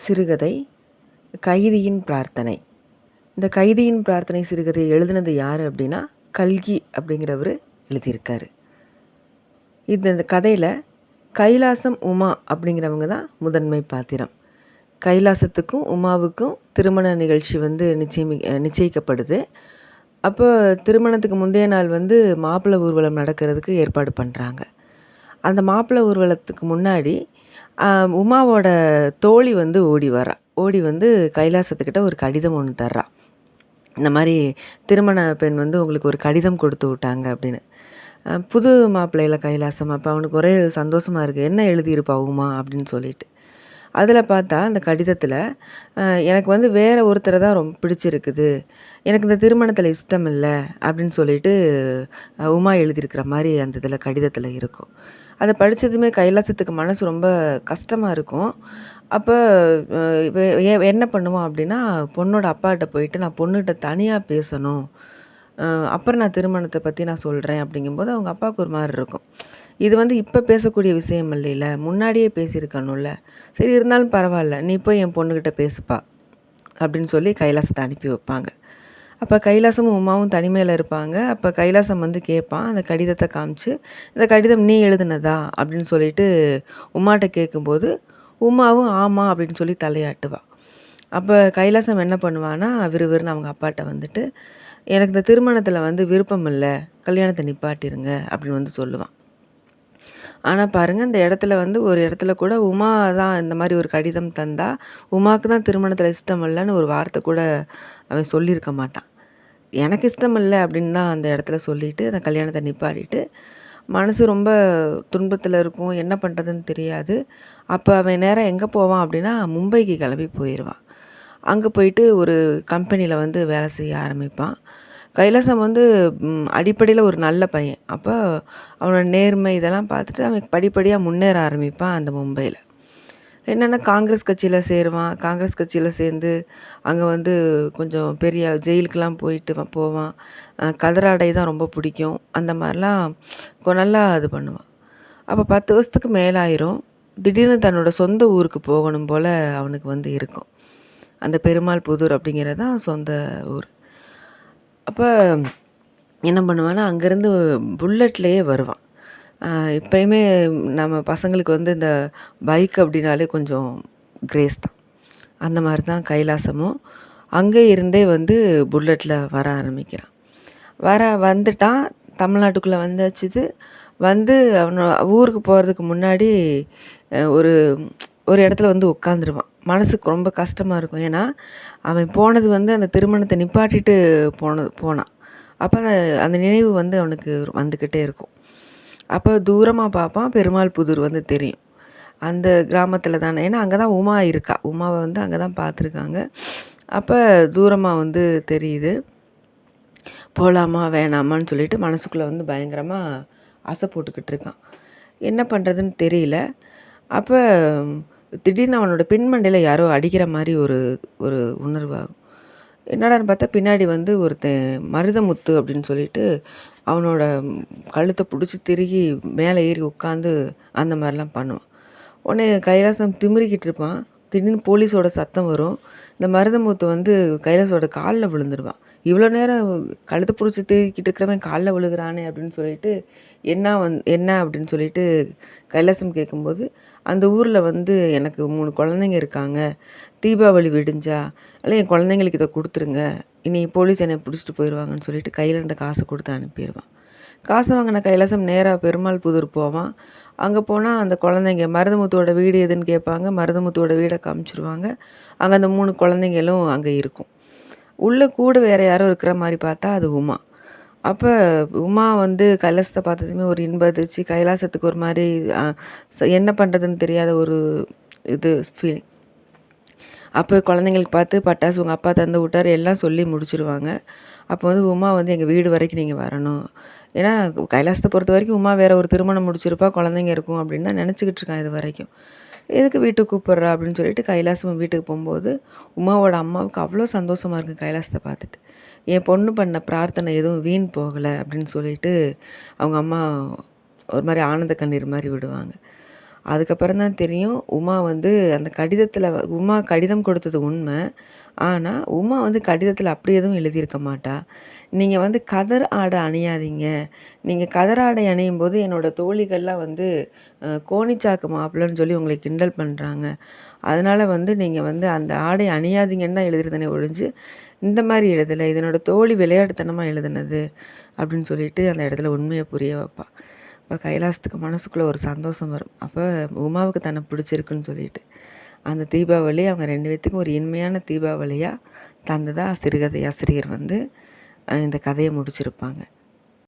சிறுகதை கைதியின் பிரார்த்தனை. இந்த கைதியின் பிரார்த்தனை சிறுகதையை எழுதினது யார் அப்படின்னா கல்கி அப்படிங்கிறவர் எழுதியிருக்காரு. இந்த கதையில் கைலாசம் உமா அப்படிங்கிறவங்க தான் முதன்மை பாத்திரம். கைலாசத்துக்கும் உமாவுக்கும் திருமண நிகழ்ச்சி நிச்சயிக்கப்படுது. அப்போ திருமணத்துக்கு முந்தைய நாள் மாப்பிள்ளை ஊர்வலம் நடக்கிறதுக்கு ஏற்பாடு பண்ணுறாங்க. அந்த மாப்பிள்ளை ஊர்வலத்துக்கு முன்னாடி உமாவோட தோழி ஓடி கைலாசத்துக்கிட்ட ஒரு கடிதம் ஒன்று தர்றா. இந்த மாதிரி திருமண பெண் உங்களுக்கு ஒரு கடிதம் கொடுத்து விட்டாங்க அப்படின்னு. புது மாப்பிள்ளையில் கைலாசம். அப்போ அவனுக்கு ஒரே சந்தோஷமாக இருக்குது. என்ன எழுதியிருப்பா உமா அப்படின்னு சொல்லிட்டு. அதில் பார்த்தா அந்த கடிதத்தில் எனக்கு வேறு ஒருத்தரை தான் ரொம்ப பிடிச்சிருக்குது, எனக்கு இந்த திருமணத்தில் இஷ்டம் இல்லை அப்படின்னு சொல்லிட்டு உமா எழுதியிருக்கிற மாதிரி அந்த இதில் கடிதத்தில் இருக்கும். அதை படித்ததுமே கைலாசத்துக்கு மனசு ரொம்ப கஷ்டமாக இருக்கும். அப்போ என்ன பண்ணுவான் அப்படின்னா, பொண்ணோட அப்பாகிட்ட போயிட்டு நான் பொண்ணுகிட்ட தனியாக பேசணும், அப்புறம் நான் திருமணத்தை பற்றி நான் சொல்கிறேன் அப்படிங்கும்போது அவங்க அப்பாவுக்கு ஒரு மாதிரி இருக்கும். இது இப்போ பேசக்கூடிய விஷயம் இல்லைல்ல, முன்னாடியே பேசியிருக்கணும்ல, சரி இருந்தாலும் பரவாயில்ல, நீ போய் என் பொண்ணுக்கிட்ட பேசுப்பா அப்படின்னு சொல்லி கைலாசத்தை அனுப்பி வைப்பாங்க. அப்போ கைலாசமும் உமாவும் தனிமையில் இருப்பாங்க. அப்போ கைலாசம் கேட்பான், அந்த கடிதத்தை காமிச்சு, இந்த கடிதம் நீ எழுதுனதா அப்படின்னு சொல்லிட்டு உமாட்ட கேட்கும்போது உமாவும் ஆமாம் அப்படின்னு சொல்லி தலையாட்டுவா. அப்போ கைலாசம் என்ன பண்ணுவான்னா, விறுவிறுன்னு அவங்க அப்பாட்ட எனக்கு இந்த திருமணத்தில் விருப்பம் இல்லை, கல்யாணத்தை நிப்பாட்டிருங்க அப்படின்னு சொல்லுவான். ஆனால் பாருங்கள், இந்த இடத்துல ஒரு இடத்துல கூட உமா தான் இந்த மாதிரி ஒரு கடிதம் தந்தா, உமாவுக்கு தான் திருமணத்தில் இஷ்டம் இல்லைன்னு ஒரு வார்த்தை கூட அவன் சொல்லியிருக்க மாட்டான். எனக்கு இஷ்டம் இல்லை அப்படின்னு தான் அந்த இடத்துல சொல்லிவிட்டு அந்த கல்யாணத்தை நிப்பாட்டிட்டு மனசு ரொம்ப துன்பத்தில் இருக்கும், என்ன பண்ணுறதுன்னு தெரியாது. அப்போ அவன் நேராக எங்கே போவான் அப்படின்னா மும்பைக்கு கிளம்பி போயிடுவான். அங்கே போயிட்டு ஒரு கம்பெனியில் வேலை செய்ய ஆரம்பிப்பான். கைலாசம் அடிப்படையில் ஒரு நல்ல பையன். அப்போ அவனோட நேர்மை இதெல்லாம் பார்த்துட்டு அவன் படிப்படியாக முன்னேற ஆரம்பிப்பான் அந்த மும்பையில். என்னென்னா காங்கிரஸ் கட்சியில் சேருவான். காங்கிரஸ் கட்சியில் சேர்ந்து அங்கே கொஞ்சம் பெரிய ஜெயிலுக்கெலாம் போயிட்டு போவான். கதராடை தான் ரொம்ப பிடிக்கும். அந்த மாதிரிலாம் நல்லா இது பண்ணுவான். அப்போ 10 வருஷத்துக்கு மேலாயிரும். திடீர்னு தன்னோட சொந்த ஊருக்கு போகணும் போல் அவனுக்கு இருக்கும். அந்த பெருமாள் புதூர் அப்படிங்கிறது தான் சொந்த ஊர். அப்போ என்ன பண்ணுவான்னா, அங்கேருந்து புல்லட்லேயே வருவான். எப்பயுமே நம்ம பசங்களுக்கு இந்த பைக் அப்படின்னாலே கொஞ்சம் கிரேஸ் தான். அந்த மாதிரி தான் கைலாசமும் அங்கே இருந்தே புல்லட்டில் வர ஆரம்பிக்கிறான். வந்துட்டான், தமிழ்நாட்டுக்குள்ளே வந்தாச்சுது. அவனோட ஊருக்கு போகிறதுக்கு முன்னாடி ஒரு ஒரு இடத்துல உட்காந்துருவான். மனசுக்கு ரொம்ப கஷ்டமாக இருக்கும். ஏன்னா அவன் போனது அந்த திருமணத்தை நிப்பாட்டிட்டு போனான். அப்போ அந்த நினைவு அவனுக்கு வந்துக்கிட்டே இருக்கும். அப்போ தூரமாக பார்ப்பான், பெருமாள் புதூர் தெரியும். அந்த கிராமத்தில் தானே, ஏன்னா அங்கே தான் உமா இருக்கா. உமாவை அங்கே தான் பார்த்துருக்காங்க. அப்போ தூரமாக தெரியுது. போகலாமா வேணாமான்னு சொல்லிட்டு மனசுக்குள்ளே பயங்கரமாக ஆசை போட்டுக்கிட்டு இருக்கான். என்ன பண்ணுறதுன்னு தெரியல. அப்போ திடீர்னு அவனோட பின்மண்டையில் யாரோ அடிக்கிற மாதிரி ஒரு ஒரு உணர்வாகும். என்னடான்னு பார்த்தா பின்னாடி ஒருத்தன் மருதமுத்து அப்படின்னு சொல்லிட்டு அவனோட கழுத்தை பிடிச்சி திருகி மேலே ஏறி உட்காந்து அந்த மாதிரிலாம் பண்ணுவான். உடனே கைலாசம் திமிரிக்கிட்டு இருப்பான். திடீர்னு போலீஸோட சத்தம் வரும். இந்த மருதமுத்து கைலாசோட காலில் விழுந்துருவான். இவ்வளோ நேரம் கழுத்தை பிடிச்சி திருக்கிட்டு இருக்கிறவன் காலில் விழுகிறானே அப்படின்னு சொல்லிட்டு என்ன அப்படின்னு சொல்லிட்டு கைலாசம் கேட்கும்போது, அந்த ஊரில் எனக்கு 3 குழந்தைங்க இருக்காங்க, தீபாவளி விடிஞ்சா இல்லை என் குழந்தைங்களுக்கு இதை கொடுத்துருங்க, இனி போலீஸ் என்னை பிடிச்சிட்டு போயிடுவாங்கன்னு சொல்லிட்டு கையில் இருந்த காசை கொடுத்து அனுப்பிடுவான். காசை வாங்கின கைலாசம் நேராக பெருமாள் புதூர் போவான். அங்கே போனால் அந்த குழந்தைங்க மருதமுத்தோட வீடு எதுன்னு கேட்பாங்க. மருதமுத்தோட வீடை காமிச்சிருவாங்க. அங்கே அந்த 3 குழந்தைங்களும் அங்கே இருக்கும். உள்ளே கூட வேறு யாரோ இருக்கிற மாதிரி பார்த்தா அது உமா. அப்போ உமா கைலாசத்தை பார்த்ததுமே ஒரு இன்ப அதிர்ச்சி, கைலாசத்துக்கு ஒரு மாதிரி என்ன பண்ணுறதுன்னு தெரியாத ஒரு ஃபீலிங். அப்போ குழந்தைங்களுக்கு பார்த்து பட்டாசு உங்கள் அப்பா தந்து விட்டார் எல்லாம் சொல்லி முடிச்சிருவாங்க. அப்போ உமா எங்கள் வீடு வரைக்கும் நீங்கள் வரணும், ஏன்னா கைலாசத்தை பொறுத்த வரைக்கும் உமா வேறு ஒரு திருமணம் முடிச்சிருப்பா, குழந்தைங்க இருக்கும் அப்படின்னு தான் நினச்சிக்கிட்டு இருக்கான் இது வரைக்கும். எதுக்கு வீட்டுக்கு கூப்பிட்றா அப்படின்னு சொல்லிட்டு கைலாசம் வீட்டுக்கு போகும்போது உமாவோட அம்மாவுக்கு அவ்வளோ சந்தோஷமாக இருக்குது கைலாசத்தை பார்த்துட்டு. என் பொண்ணு பண்ண பிரார்த்தனை எதுவும் வீண் போகலை அப்படின்னு சொல்லிட்டு அவங்க அம்மா ஒரு மாதிரி ஆனந்த கண்ணீர் மாதிரி விடுவாங்க. அதுக்கப்புறம் தான் தெரியும் உமா வந்து அந்த கடிதத்தில உமா கடிதம் கொடுத்தது உண்மை. ஆனா, உமா வந்து கடிதத்தில அப்படி எதுவும் எழுதியிருக்க மாட்டா. "நீங்க வந்து கதர் ஆடை அணியாதீங்க. நீங்க கதர் ஆடை அணியும்போது என்னோட தோழிகள்லாம் வந்து கோணிச்சாக்கு மாப்பிள்ளைன்னு சொல்லி உங்கள கிண்டல் பண்றாங்க. அதனால வந்து நீங்க வந்து அந்த ஆடை அணியாதீங்கன்னு தான் எழுதியிருந்தேனே ஒழிஞ்சு, இந்த மாரி எழுதல. இது என்னோட தோழி விளையாட்டுத்தனமா எழுதுனது." அப்படின்னு சொல்லிட்டு அந்த இடத்துல உண்மைய புரிய வைப்பா. அப்ப கைலாசத்துக்கு மனசுக்குள்ள ஒரு சந்தோஷம் வரும். அப்ப உமாவுக்கு தன்னை பிடிச்சிருக்குன்னு சொல்லிட்டு. அந்த தீபாவளி அவங்க 2 பேத்துக்கும் ஒரு இனிமையான தீபாவளியா தந்ததா சிறுகதை ஆசிரியர் வந்து இந்த கதைய முடிச்சிருப்பாங்க.